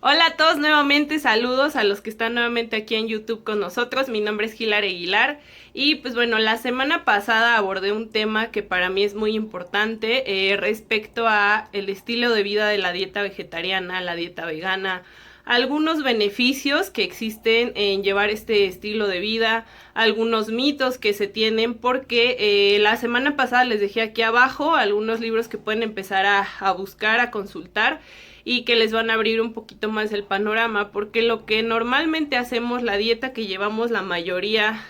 Hola a todos nuevamente, saludos a los que están nuevamente aquí en YouTube con nosotros. Mi nombre es Gilar Aguilar y pues bueno, la semana pasada abordé un tema que para mí es muy importante respecto a el estilo de vida de la dieta vegetariana, la dieta vegana, algunos beneficios que existen en llevar este estilo de vida, algunos mitos que se tienen, porque la semana pasada les dejé aquí abajo algunos libros que pueden empezar a buscar, a consultar y que les van a abrir un poquito más el panorama, porque lo que normalmente hacemos, la dieta que llevamos la mayoría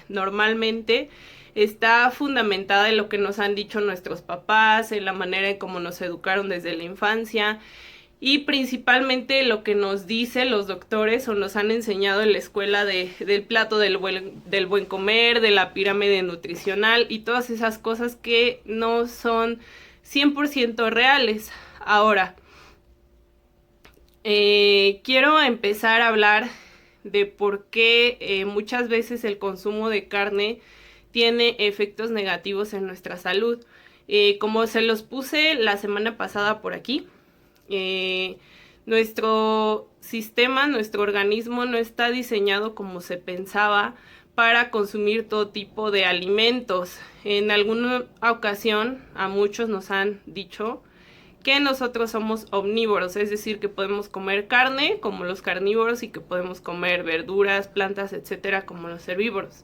normalmente, está fundamentada en lo que nos han dicho nuestros papás, en la manera en cómo nos educaron desde la infancia y principalmente lo que nos dicen los doctores o nos han enseñado en la escuela del plato del buen comer, de la pirámide nutricional y todas esas cosas que no son 100% reales. Ahora, quiero empezar a hablar de por qué muchas veces el consumo de carne tiene efectos negativos en nuestra salud. Como se los puse la semana pasada por aquí, nuestro sistema, nuestro organismo no está diseñado como se pensaba para consumir todo tipo de alimentos. En alguna ocasión a muchos nos han dicho que nosotros somos omnívoros, es decir, que podemos comer carne como los carnívoros y que podemos comer verduras, plantas, etcétera, como los herbívoros.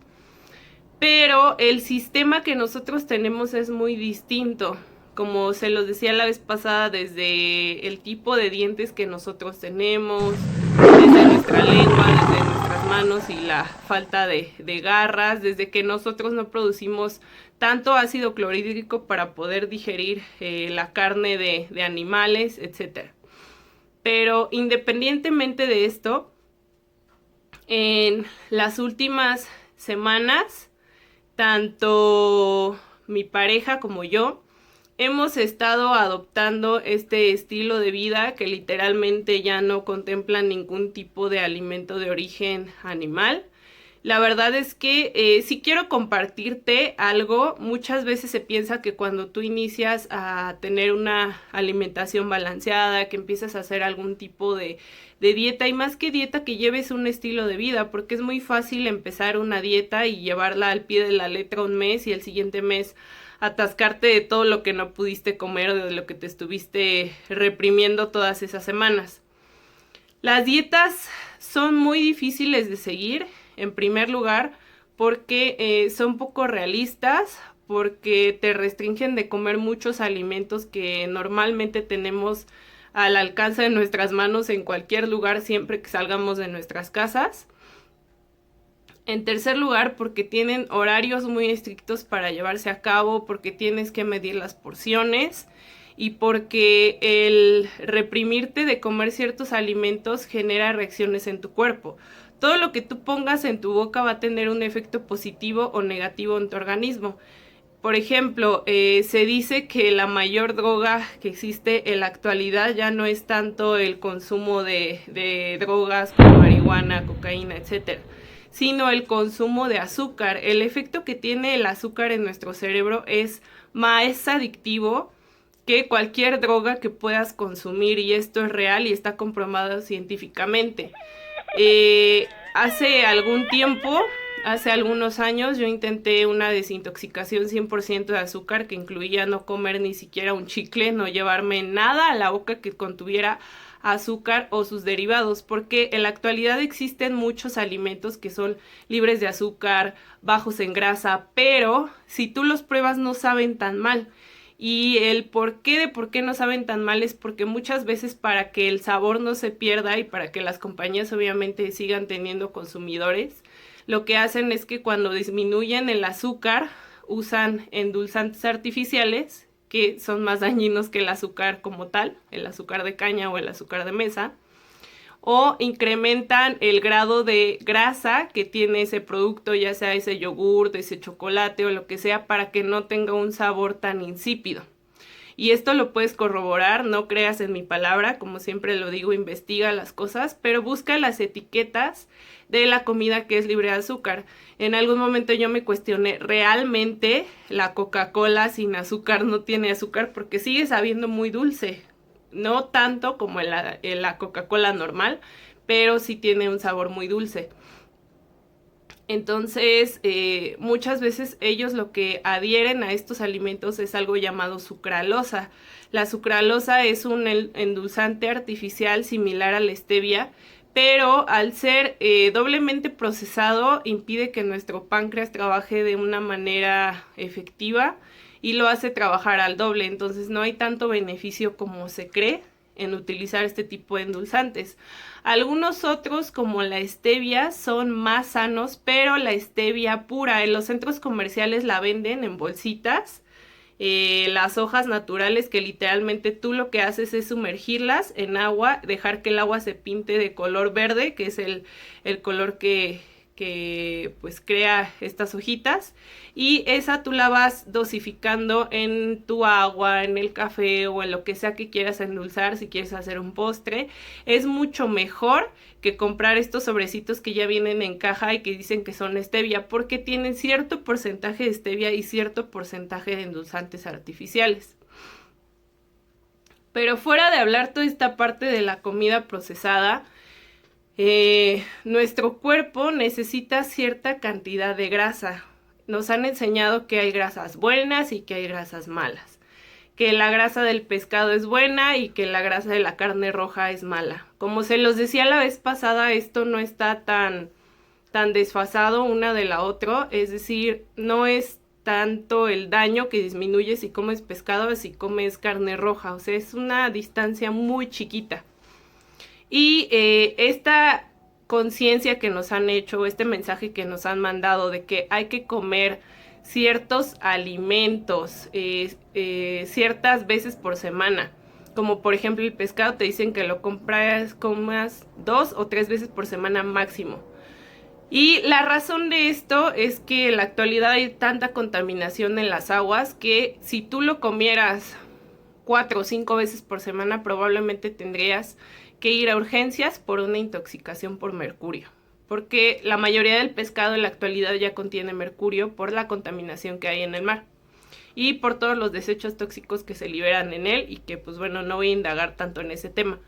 Pero el sistema que nosotros tenemos es muy distinto. Como se los decía la vez pasada, desde el tipo de dientes que nosotros tenemos, desde nuestra lengua, desde nuestras manos y la falta de garras, desde que nosotros no producimos tanto ácido clorhídrico para poder digerir la carne de animales, etc. Pero independientemente de esto, en las últimas semanas, tanto mi pareja como yo hemos estado adoptando este estilo de vida que literalmente ya no contempla ningún tipo de alimento de origen animal. La verdad es que si quiero compartirte algo, muchas veces se piensa que cuando tú inicias a tener una alimentación balanceada, que empiezas a hacer algún tipo de dieta, y más que dieta, que lleves un estilo de vida, porque es muy fácil empezar una dieta y llevarla al pie de la letra un mes y el siguiente mes atascarte de todo lo que no pudiste comer o de lo que te estuviste reprimiendo todas esas semanas. Las dietas son muy difíciles de seguir, en primer lugar, porque son poco realistas, porque te restringen de comer muchos alimentos que normalmente tenemos al alcance de nuestras manos en cualquier lugar siempre que salgamos de nuestras casas. En tercer lugar, porque tienen horarios muy estrictos para llevarse a cabo, porque tienes que medir las porciones y porque el reprimirte de comer ciertos alimentos genera reacciones en tu cuerpo. Todo lo que tú pongas en tu boca va a tener un efecto positivo o negativo en tu organismo. Por ejemplo, se dice que la mayor droga que existe en la actualidad ya no es tanto el consumo de drogas como marihuana, cocaína, etcétera, sino el consumo de azúcar. El efecto que tiene el azúcar en nuestro cerebro es más adictivo que cualquier droga que puedas consumir, y esto es real y está comprobado científicamente. Hace algún tiempo, hace algunos años, yo intenté una desintoxicación 100% de azúcar, que incluía no comer ni siquiera un chicle, no llevarme nada a la boca que contuviera azúcar o sus derivados, porque en la actualidad existen muchos alimentos que son libres de azúcar, bajos en grasa, pero si tú los pruebas no saben tan mal. Y el por qué no saben tan mal es porque muchas veces, para que el sabor no se pierda y para que las compañías obviamente sigan teniendo consumidores, lo que hacen es que cuando disminuyen el azúcar usan endulzantes artificiales que son más dañinos que el azúcar como tal, el azúcar de caña o el azúcar de mesa, o incrementan el grado de grasa que tiene ese producto, ya sea ese yogur, ese chocolate o lo que sea, para que no tenga un sabor tan insípido. Y esto lo puedes corroborar, no creas en mi palabra, como siempre lo digo, investiga las cosas, pero busca las etiquetas de la comida que es libre de azúcar. En algún momento yo me cuestioné, ¿realmente la Coca-Cola sin azúcar no tiene azúcar? Porque sigue sabiendo muy dulce. no tanto como en la Coca-Cola normal, pero sí tiene un sabor muy dulce. Entonces, muchas veces ellos lo que adhieren a estos alimentos es algo llamado sucralosa. La sucralosa es un endulzante artificial similar a la stevia, pero al ser doblemente procesado impide que nuestro páncreas trabaje de una manera efectiva y lo hace trabajar al doble. Entonces no hay tanto beneficio como se cree en utilizar este tipo de endulzantes. Algunos otros, como la stevia, son más sanos, pero la stevia pura en los centros comerciales la venden en bolsitas. Las hojas naturales, que literalmente tú lo que haces es sumergirlas en agua, dejar que el agua se pinte de color verde, que es el color que pues crea estas hojitas, y esa tú la vas dosificando en tu agua, en el café o en lo que sea que quieras endulzar. Si quieres hacer un postre, es mucho mejor que comprar estos sobrecitos que ya vienen en caja y que dicen que son stevia, porque tienen cierto porcentaje de stevia y cierto porcentaje de endulzantes artificiales. Pero fuera de hablar toda esta parte de la comida procesada, nuestro cuerpo necesita cierta cantidad de grasa. Nos han enseñado que hay grasas buenas y que hay grasas malas, que la grasa del pescado es buena y que la grasa de la carne roja es mala. Como se los decía la vez pasada, esto no está tan desfasado una de la otra, es decir, no es tanto el daño que disminuye si comes pescado o si comes carne roja, o sea, es una distancia muy chiquita. Y esta conciencia que nos han hecho, este mensaje que nos han mandado de que hay que comer ciertos alimentos ciertas veces por semana, como por ejemplo el pescado, te dicen que lo comas 2 o 3 veces por semana máximo. Y la razón de esto es que en la actualidad hay tanta contaminación en las aguas que si tú lo comieras 4 o 5 veces por semana, probablemente tendrías que ir a urgencias por una intoxicación por mercurio, porque la mayoría del pescado en la actualidad ya contiene mercurio por la contaminación que hay en el mar y por todos los desechos tóxicos que se liberan en él, y que pues bueno, no voy a indagar tanto en ese tema.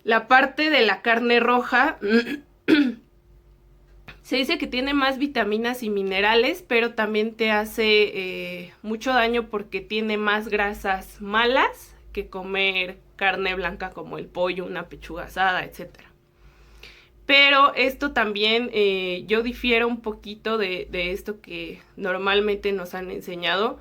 La parte de la carne roja se dice que tiene más vitaminas y minerales, pero también te hace mucho daño porque tiene más grasas malas que comer carne blanca como el pollo, una pechuga asada, etc. Pero esto también, yo difiero un poquito de esto que normalmente nos han enseñado,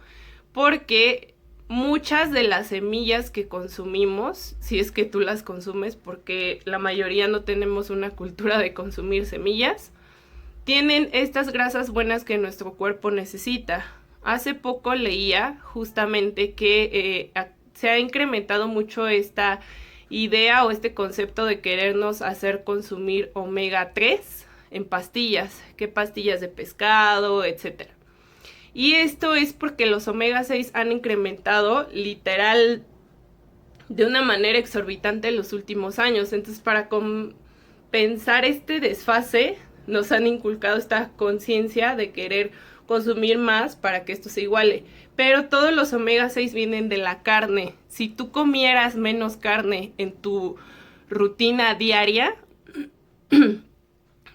porque muchas de las semillas que consumimos, si es que tú las consumes, porque la mayoría no tenemos una cultura de consumir semillas, tienen estas grasas buenas que nuestro cuerpo necesita. Hace poco leía justamente que se ha incrementado mucho esta idea o este concepto de querernos hacer consumir omega 3 en pastillas, que pastillas de pescado, etc. Y esto es porque los omega 6 han incrementado literal de una manera exorbitante en los últimos años. Entonces, para compensar este desfase, nos han inculcado esta conciencia de querer consumir más para que esto se iguale. Pero todos los omega 6 vienen de la carne. Si tú comieras menos carne en tu rutina diaria,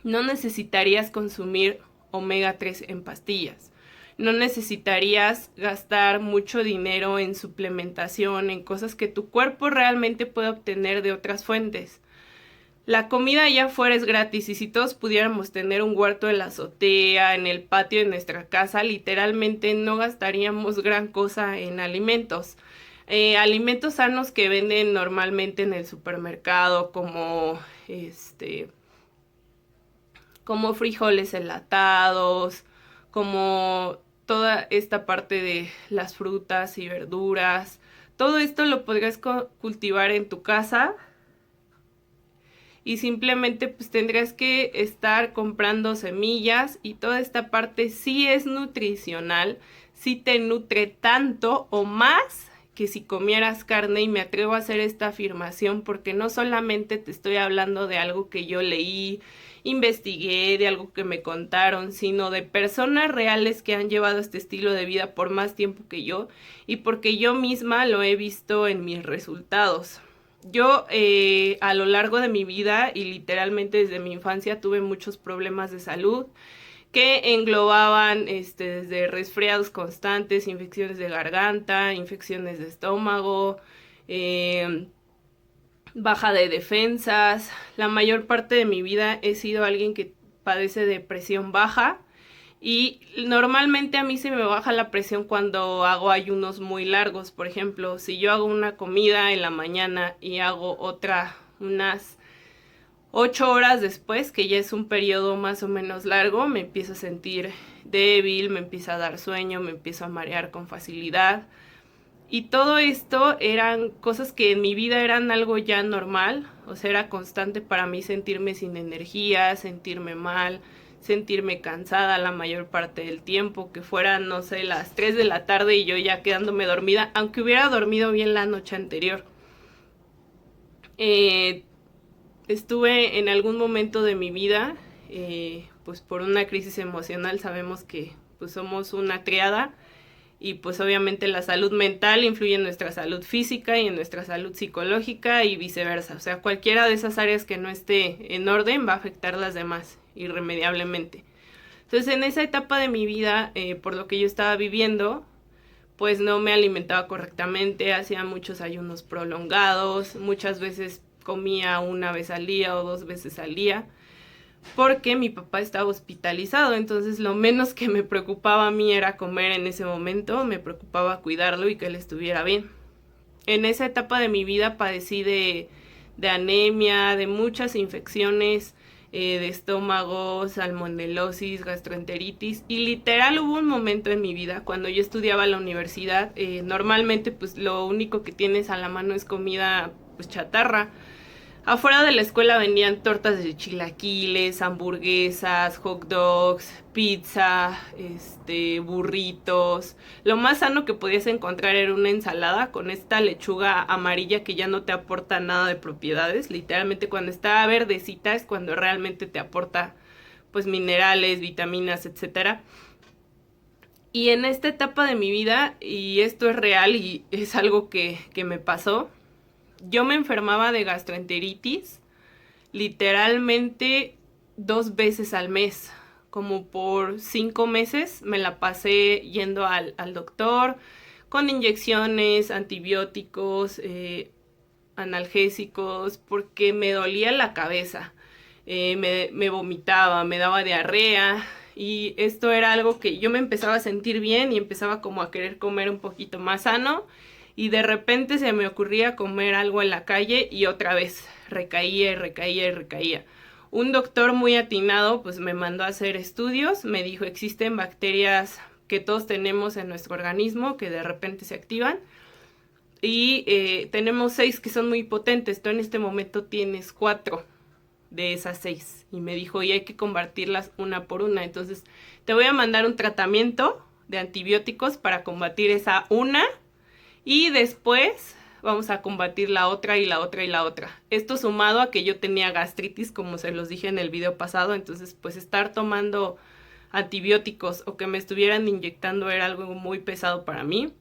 no necesitarías consumir omega 3 en pastillas. No necesitarías gastar mucho dinero en suplementación, en cosas que tu cuerpo realmente puede obtener de otras fuentes. La comida allá afuera es gratis, y si todos pudiéramos tener un huerto en la azotea, en el patio de nuestra casa, literalmente no gastaríamos gran cosa en alimentos. Alimentos sanos que venden normalmente en el supermercado, como frijoles enlatados, como toda esta parte de las frutas y verduras. Todo esto lo podrías cultivar en tu casa. Y simplemente pues tendrías que estar comprando semillas, y toda esta parte sí es nutricional, sí te nutre tanto o más que si comieras carne. Y me atrevo a hacer esta afirmación porque no solamente te estoy hablando de algo que yo leí investigué, de algo que me contaron, sino de personas reales que han llevado este estilo de vida por más tiempo que yo y porque yo misma lo he visto en mis resultados. Yo a lo largo de mi vida y literalmente desde mi infancia tuve muchos problemas de salud que englobaban desde resfriados constantes, infecciones de garganta, infecciones de estómago, eh, baja de defensas. La mayor parte de mi vida he sido alguien que padece de presión baja y normalmente a mí se me baja la presión cuando hago ayunos muy largos. Por ejemplo, si yo hago una comida en la mañana y hago otra unas 8 horas después, que ya es un periodo más o menos largo, me empiezo a sentir débil, me empieza a dar sueño, me empiezo a marear con facilidad. Y todo esto eran cosas que en mi vida eran algo ya normal, o sea, era constante para mí sentirme sin energía, sentirme mal, sentirme cansada la mayor parte del tiempo, que fueran, no sé, las 3 de la tarde y yo ya quedándome dormida, aunque hubiera dormido bien la noche anterior. Estuve en algún momento de mi vida, pues por una crisis emocional, sabemos que pues somos una triada, y pues obviamente la salud mental influye en nuestra salud física y en nuestra salud psicológica y viceversa. O sea, cualquiera de esas áreas que no esté en orden va a afectar las demás irremediablemente. Entonces en esa etapa de mi vida, por lo que yo estaba viviendo, pues no me alimentaba correctamente, hacía muchos ayunos prolongados, muchas veces comía una vez al día o 2 veces al día, porque mi papá estaba hospitalizado, entonces lo menos que me preocupaba a mí era comer en ese momento, me preocupaba cuidarlo y que él estuviera bien. En esa etapa de mi vida padecí de anemia, de muchas infecciones de estómago, salmonelosis, gastroenteritis, y literal hubo un momento en mi vida cuando yo estudiaba en la universidad, normalmente pues lo único que tienes a la mano es comida pues chatarra. Afuera de la escuela vendían tortas de chilaquiles, hamburguesas, hot dogs, pizza, burritos. Lo más sano que podías encontrar era una ensalada con esta lechuga amarilla que ya no te aporta nada de propiedades. Literalmente cuando está verdecita es cuando realmente te aporta pues minerales, vitaminas, etcétera. Y en esta etapa de mi vida, y esto es real y es algo que me pasó, yo me enfermaba de gastroenteritis literalmente 2 veces al mes. Como por 5 meses me la pasé yendo al doctor con inyecciones, antibióticos, analgésicos, porque me dolía la cabeza, me vomitaba, me daba diarrea. Y esto era algo que yo me empezaba a sentir bien y empezaba como a querer comer un poquito más sano, y de repente se me ocurría comer algo en la calle y otra vez recaía y recaía y recaía. Un doctor muy atinado pues me mandó a hacer estudios, me dijo existen bacterias que todos tenemos en nuestro organismo que de repente se activan y tenemos 6 que son muy potentes, tú en este momento tienes 4 de esas 6, y me dijo y hay que combatirlas una por una, entonces te voy a mandar un tratamiento de antibióticos para combatir esa una y después vamos a combatir la otra y la otra y la otra. Esto sumado a que yo tenía gastritis, como se los dije en el video pasado, entonces pues estar tomando antibióticos o que me estuvieran inyectando era algo muy pesado para mí.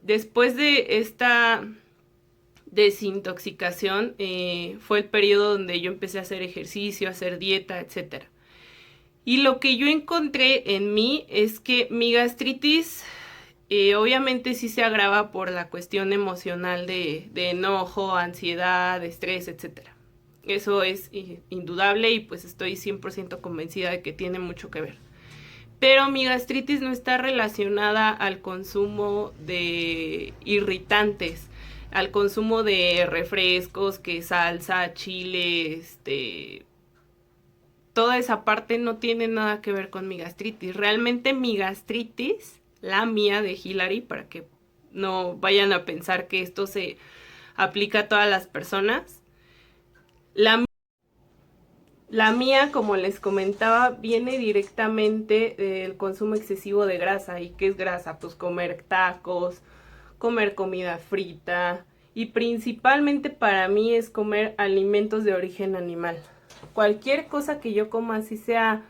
Después de esta desintoxicación fue el periodo donde yo empecé a hacer ejercicio, a hacer dieta, etc. Y lo que yo encontré en mí es que mi gastritis obviamente sí se agrava por la cuestión emocional de enojo, ansiedad, estrés, etc. Eso es indudable y pues estoy 100% convencida de que tiene mucho que ver. Pero mi gastritis no está relacionada al consumo de irritantes, al consumo de refrescos, que salsa, chile, toda esa parte no tiene nada que ver con mi gastritis. Realmente mi gastritis, la mía de Hilary, para que no vayan a pensar que esto se aplica a todas las personas, la mía, como les comentaba, viene directamente del consumo excesivo de grasa. ¿Y qué es grasa? Pues comer tacos, comer comida frita, y principalmente para mí es comer alimentos de origen animal. Cualquier cosa que yo coma, así sea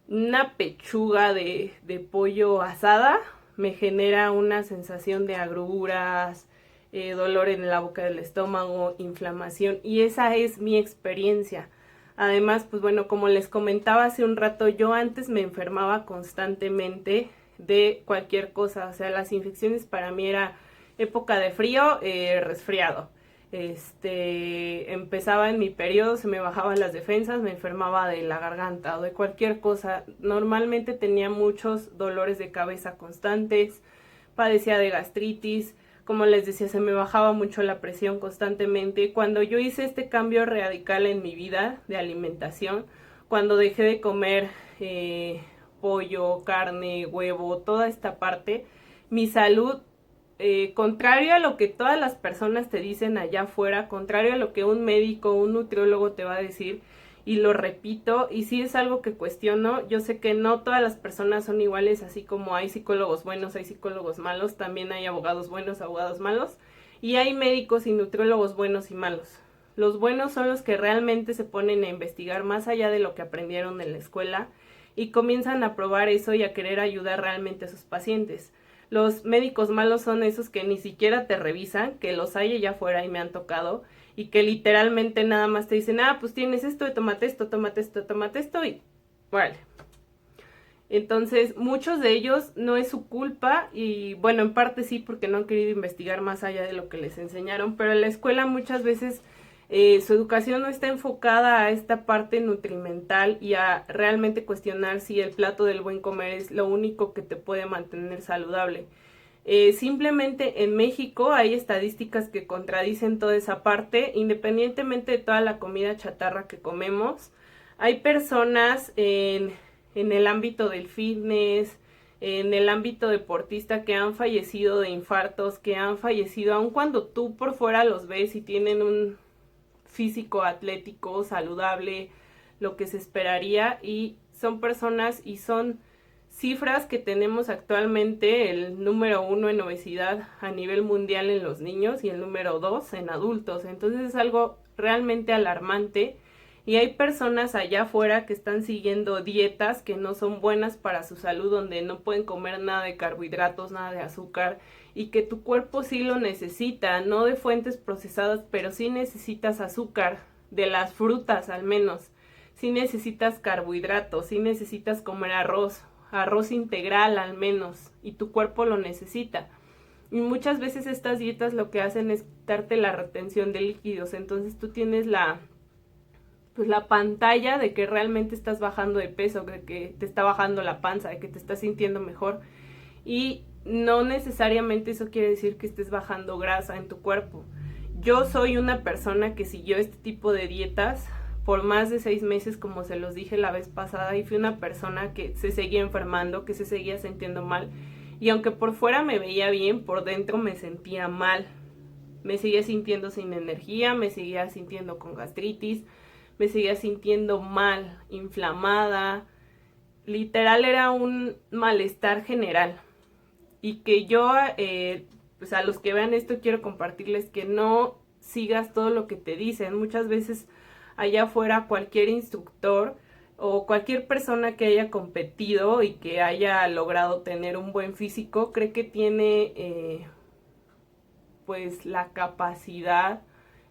una pechuga de pollo asada, me genera una sensación de agruras, dolor en la boca del estómago, inflamación, y esa es mi experiencia. Además, pues bueno, como les comentaba hace un rato, yo antes me enfermaba constantemente de cualquier cosa, o sea, las infecciones para mí era época de frío, resfriado. Empezaba en mi periodo, se me bajaban las defensas, me enfermaba de la garganta o de cualquier cosa. Normalmente tenía muchos dolores de cabeza constantes, padecía de gastritis, como les decía, se me bajaba mucho la presión constantemente. Cuando yo hice este cambio radical en mi vida de alimentación, cuando dejé de comer pollo, carne, huevo, toda esta parte, mi salud, contrario a lo que todas las personas te dicen allá afuera, contrario a lo que un médico, un nutriólogo te va a decir, y lo repito, y sí es algo que cuestiono. Yo sé que no todas las personas son iguales, así como hay psicólogos buenos, hay psicólogos malos, también hay abogados buenos, abogados malos, y hay médicos y nutriólogos buenos y malos. Los buenos son los que realmente se ponen a investigar más allá de lo que aprendieron en la escuela y comienzan a probar eso y a querer ayudar realmente a sus pacientes. Los médicos malos son esos que ni siquiera te revisan, que los hay allá afuera y me han tocado, y que literalmente nada más te dicen, pues tienes esto, tómate esto, tómate esto, tómate esto, y vale. Entonces, muchos de ellos no es su culpa, y bueno, en parte sí, porque no han querido investigar más allá de lo que les enseñaron, pero en la escuela muchas veces su educación no está enfocada a esta parte nutrimental y a realmente cuestionar si el plato del buen comer es lo único que te puede mantener saludable. Simplemente en México hay estadísticas que contradicen toda esa parte. Independientemente de toda la comida chatarra que comemos, hay personas en el ámbito del fitness, en el ámbito deportista, que han fallecido de infartos, que han fallecido aun cuando tú por fuera los ves y tienen un físico atlético, saludable, lo que se esperaría, y son personas y son cifras que tenemos actualmente: el número 1 en obesidad a nivel mundial en los niños y el número 2 en adultos. Entonces es algo realmente alarmante, y hay personas allá afuera que están siguiendo dietas que no son buenas para su salud, donde no pueden comer nada de carbohidratos, nada de azúcar, y que tu cuerpo sí lo necesita, no de fuentes procesadas, pero sí necesitas azúcar, de las frutas al menos, sí necesitas carbohidratos, sí necesitas comer arroz integral al menos, y tu cuerpo lo necesita. Y muchas veces estas dietas lo que hacen es darte la retención de líquidos, entonces tú tienes la pantalla de que realmente estás bajando de peso, de que te está bajando la panza, de que te estás sintiendo mejor, y no necesariamente eso quiere decir que estés bajando grasa en tu cuerpo. Yo soy una persona que siguió este tipo de dietas por más de 6 meses, como se los dije la vez pasada, y fui una persona que se seguía enfermando, que se seguía sintiendo mal, y aunque por fuera me veía bien, por dentro me sentía mal. Me seguía sintiendo sin energía, me seguía sintiendo con gastritis, me seguía sintiendo mal, inflamada. Literal era un malestar general. Y que yo, pues a los que vean esto, quiero compartirles que no sigas todo lo que te dicen. Muchas veces allá afuera cualquier instructor o cualquier persona que haya competido y que haya logrado tener un buen físico cree que tiene pues la capacidad,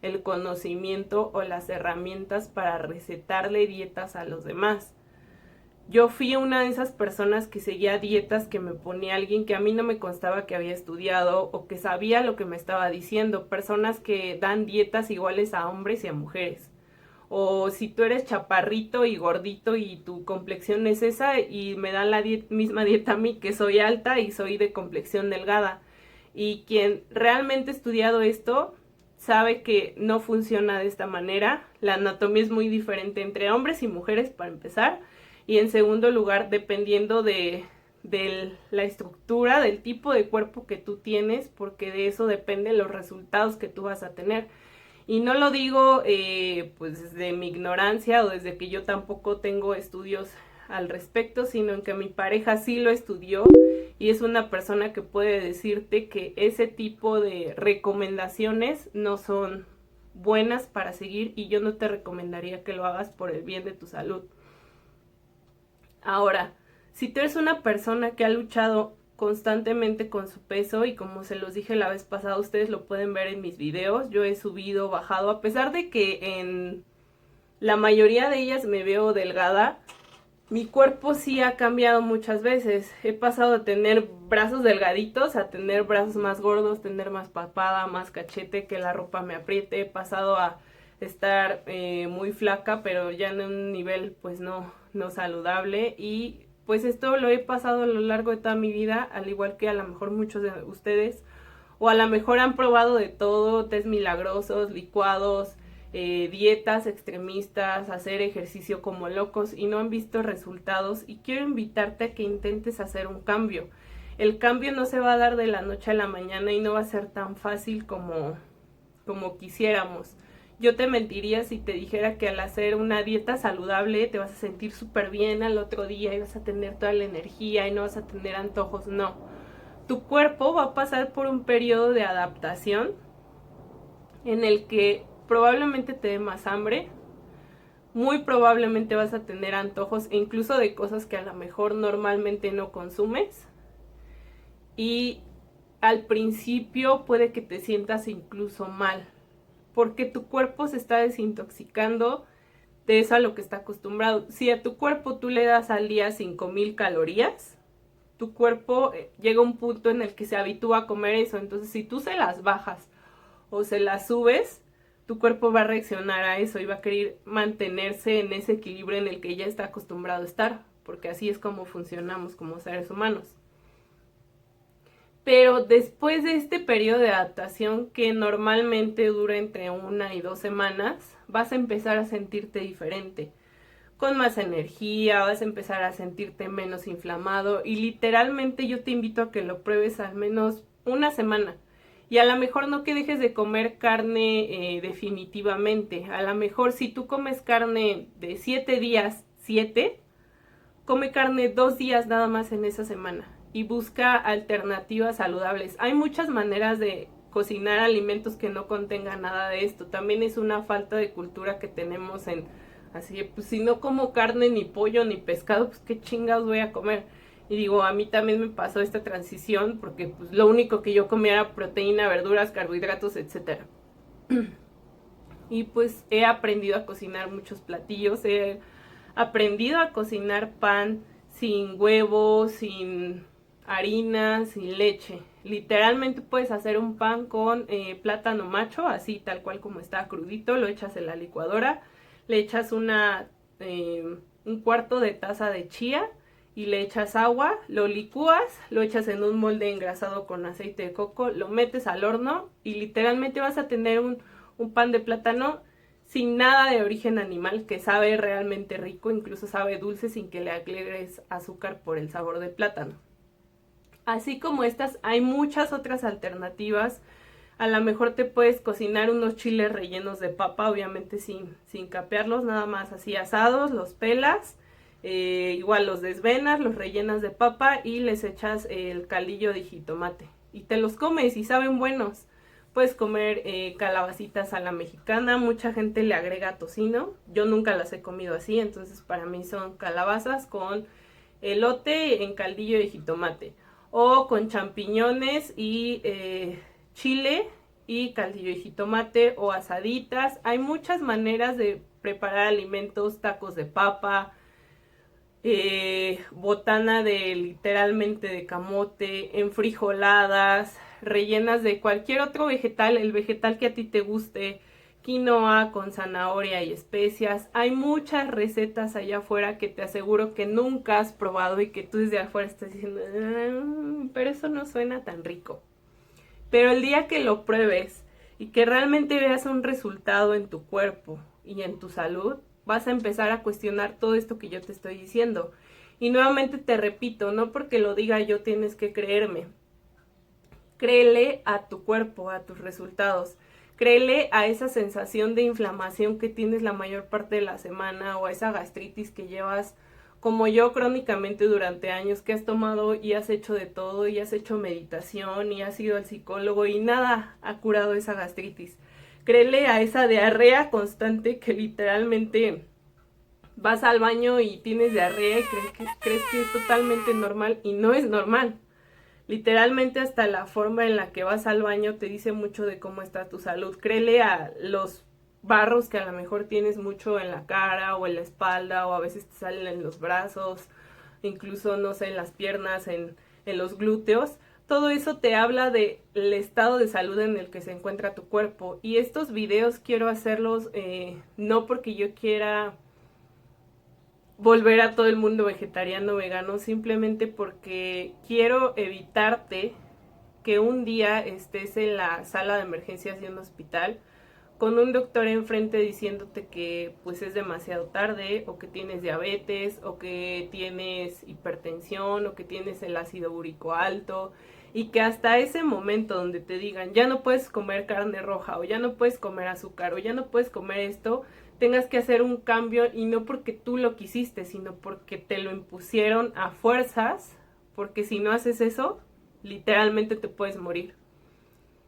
el conocimiento o las herramientas para recetarle dietas a los demás. Yo fui una de esas personas que seguía dietas que me ponía alguien que a mí no me constaba que había estudiado o que sabía lo que me estaba diciendo. Personas que dan dietas iguales a hombres y a mujeres. O si tú eres chaparrito y gordito y tu complexión es esa, y me dan la misma dieta a mí, que soy alta y soy de complexión delgada. Y quien realmente ha estudiado esto sabe que no funciona de esta manera. La anatomía es muy diferente entre hombres y mujeres, para empezar. Y en segundo lugar, dependiendo de la estructura, del tipo de cuerpo que tú tienes, porque de eso dependen los resultados que tú vas a tener. Y no lo digo pues desde mi ignorancia o desde que yo tampoco tengo estudios al respecto, sino en que mi pareja sí lo estudió y es una persona que puede decirte que ese tipo de recomendaciones no son buenas para seguir y yo no te recomendaría que lo hagas por el bien de tu salud. Ahora, si tú eres una persona que ha luchado constantemente con su peso y como se los dije la vez pasada, ustedes lo pueden ver en mis videos, yo he subido, bajado, a pesar de que en la mayoría de ellas me veo delgada, mi cuerpo sí ha cambiado muchas veces. He pasado a tener brazos delgaditos, a tener brazos más gordos, tener más papada, más cachete, que la ropa me apriete. He pasado a estar muy flaca, pero ya en un nivel pues no saludable. Y pues esto lo he pasado a lo largo de toda mi vida, al igual que a lo mejor muchos de ustedes. O a lo mejor han probado de todo, test milagrosos, licuados, dietas extremistas, hacer ejercicio como locos y no han visto resultados, y quiero invitarte a que intentes hacer un cambio. El cambio no se va a dar de la noche a la mañana y no va a ser tan fácil como quisiéramos. Yo te mentiría si te dijera que al hacer una dieta saludable te vas a sentir súper bien al otro día y vas a tener toda la energía y no vas a tener antojos. No, tu cuerpo va a pasar por un periodo de adaptación en el que probablemente te dé más hambre, muy probablemente vas a tener antojos e incluso de cosas que a lo mejor normalmente no consumes, y al principio puede que te sientas incluso mal porque tu cuerpo se está desintoxicando de eso a lo que está acostumbrado. Si a tu cuerpo tú le das al día 5000 calorías, tu cuerpo llega a un punto en el que se habitúa a comer eso. Entonces si tú se las bajas o se las subes, tu cuerpo va a reaccionar a eso y va a querer mantenerse en ese equilibrio en el que ya está acostumbrado a estar, porque así es como funcionamos como seres humanos. Pero después de este periodo de adaptación, que normalmente dura entre 1 y 2 semanas, vas a empezar a sentirte diferente, con más energía, vas a empezar a sentirte menos inflamado, y literalmente yo te invito a que lo pruebes al menos una semana. Y a lo mejor no que dejes de comer carne definitivamente. A lo mejor si tú comes carne de 7 días, 7, come carne 2 días nada más en esa semana. Y busca alternativas saludables. Hay muchas maneras de cocinar alimentos que no contengan nada de esto. También es una falta de cultura que tenemos en... Así, pues si no como carne, ni pollo, ni pescado, pues qué chingados voy a comer. Y digo, a mí también me pasó esta transición porque pues lo único que yo comía era proteína, verduras, carbohidratos, etc. Y pues he aprendido a cocinar muchos platillos, he aprendido a cocinar pan sin huevo, sin harina, sin leche. Literalmente puedes hacer un pan con plátano macho, así tal cual como está crudito, lo echas en la licuadora, le echas un cuarto de taza de chía y le echas agua, lo licúas, lo echas en un molde engrasado con aceite de coco, lo metes al horno y literalmente vas a tener un pan de plátano sin nada de origen animal, que sabe realmente rico, incluso sabe dulce sin que le agregues azúcar por el sabor del plátano. Así como estas, hay muchas otras alternativas. A lo mejor te puedes cocinar unos chiles rellenos de papa, obviamente sin capearlos, nada más así asados, los pelas, igual los desvenas, los rellenas de papa y les echas el caldillo de jitomate. Y te los comes y saben buenos. Puedes comer calabacitas a la mexicana, mucha gente le agrega tocino, yo nunca las he comido así, entonces para mí son calabazas con elote en caldillo de jitomate, o con champiñones y chile y caldillo de jitomate, o asaditas. Hay muchas maneras de preparar alimentos, tacos de papa, botana de literalmente de camote, enfrijoladas, rellenas de cualquier otro vegetal, el vegetal que a ti te guste, quinoa con zanahoria y especias. Hay muchas recetas allá afuera que te aseguro que nunca has probado y que tú desde afuera estás diciendo, pero eso no suena tan rico. Pero el día que lo pruebes y que realmente veas un resultado en tu cuerpo y en tu salud, vas a empezar a cuestionar todo esto que yo te estoy diciendo. Y nuevamente te repito, no porque lo diga yo tienes que creerme. Créele a tu cuerpo, a tus resultados. Créele a esa sensación de inflamación que tienes la mayor parte de la semana, o a esa gastritis que llevas como yo crónicamente durante años, que has tomado y has hecho de todo y has hecho meditación y has ido al psicólogo y nada ha curado esa gastritis. Créele a esa diarrea constante que literalmente vas al baño y tienes diarrea y crees que es totalmente normal y no es normal. Literalmente hasta la forma en la que vas al baño te dice mucho de cómo está tu salud. Créele a los barros que a lo mejor tienes mucho en la cara o en la espalda o a veces te salen en los brazos, incluso, no sé, en las piernas, en los glúteos. Todo eso te habla del estado de salud en el que se encuentra tu cuerpo. Y estos videos quiero hacerlos no porque yo quiera volver a todo el mundo vegetariano, vegano, simplemente porque quiero evitarte que un día estés en la sala de emergencias de un hospital con un doctor enfrente diciéndote que pues es demasiado tarde, o que tienes diabetes, o que tienes hipertensión, o que tienes el ácido úrico alto, y que hasta ese momento donde te digan ya no puedes comer carne roja, o ya no puedes comer azúcar, o ya no puedes comer esto, tengas que hacer un cambio, y no porque tú lo quisiste, sino porque te lo impusieron a fuerzas, porque si no haces eso, literalmente te puedes morir.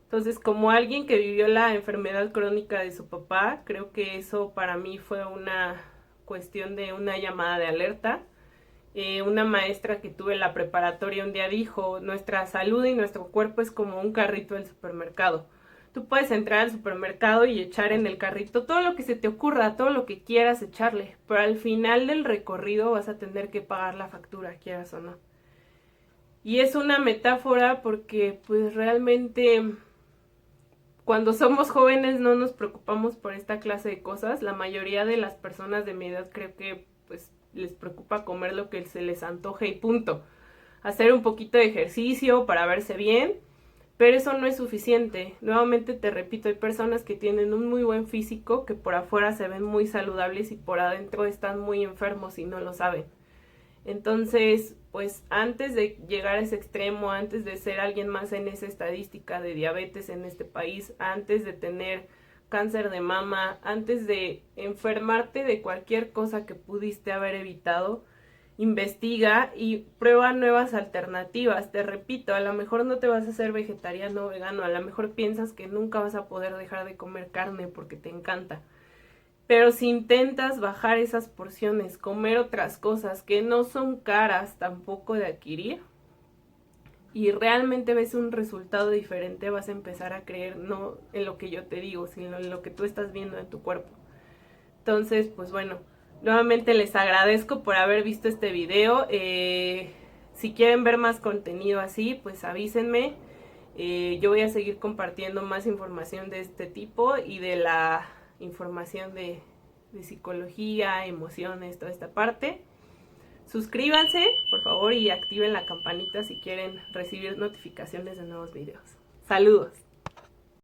Entonces, como alguien que vivió la enfermedad crónica de su papá, creo que eso para mí fue una cuestión de una llamada de alerta. Una maestra que tuve en la preparatoria un día dijo, nuestra salud y nuestro cuerpo es como un carrito del supermercado. Tú puedes entrar al supermercado y echar en el carrito todo lo que se te ocurra, todo lo que quieras echarle, pero al final del recorrido vas a tener que pagar la factura, quieras o no. Y es una metáfora porque pues realmente cuando somos jóvenes no nos preocupamos por esta clase de cosas. La mayoría de las personas de mi edad creo que pues les preocupa comer lo que se les antoje y punto. Hacer un poquito de ejercicio para verse bien, pero eso no es suficiente. Nuevamente te repito, hay personas que tienen un muy buen físico, que por afuera se ven muy saludables y por adentro están muy enfermos y no lo saben. Entonces, pues antes de llegar a ese extremo, antes de ser alguien más en esa estadística de diabetes en este país, antes de tener cáncer de mama, antes de enfermarte de cualquier cosa que pudiste haber evitado, investiga y prueba nuevas alternativas. Te repito, a lo mejor no te vas a hacer vegetariano o vegano, a lo mejor piensas que nunca vas a poder dejar de comer carne porque te encanta. Pero si intentas bajar esas porciones, comer otras cosas que no son caras tampoco de adquirir, y realmente ves un resultado diferente, vas a empezar a creer no en lo que yo te digo, sino en lo que tú estás viendo en tu cuerpo. Entonces, pues bueno, nuevamente les agradezco por haber visto este video. Si quieren ver más contenido así, pues avísenme. Yo voy a seguir compartiendo más información de este tipo y de la información de psicología, emociones, toda esta parte. Suscríbanse, por favor, y activen la campanita si quieren recibir notificaciones de nuevos videos. Saludos.